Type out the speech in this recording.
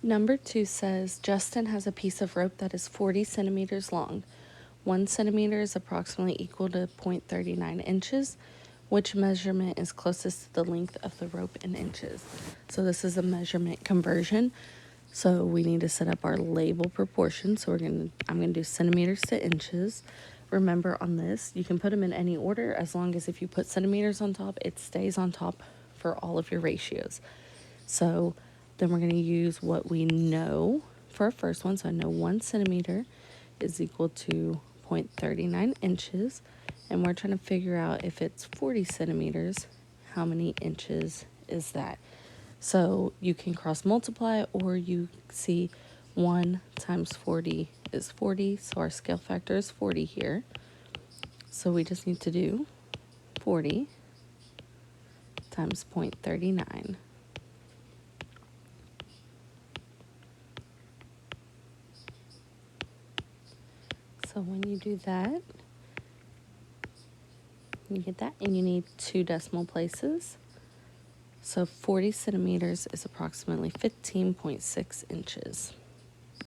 Number 2 says Justin has a piece of rope that is 40 centimeters long. 1 centimeter is approximately equal to 0.39 inches. Which measurement is closest to the length of the rope in inches? So this is a measurement conversion. So we need to set up our label proportion. So I'm gonna do centimeters to inches. Remember on this, you can put them in any order as long as if you put centimeters on top, it stays on top for all of your ratios. So then we're going to use what we know for our first one. So I know 1 centimeter is equal to 0.39 inches. And we're trying to figure out if it's 40 centimeters, how many inches is that? So you can cross multiply, or you see 1 times 40 is 40. So our scale factor is 40 here. So we just need to do 40 times 0.39. So when you do that, you get that, and you need 2 decimal places. So 40 centimeters is approximately 15.6 inches.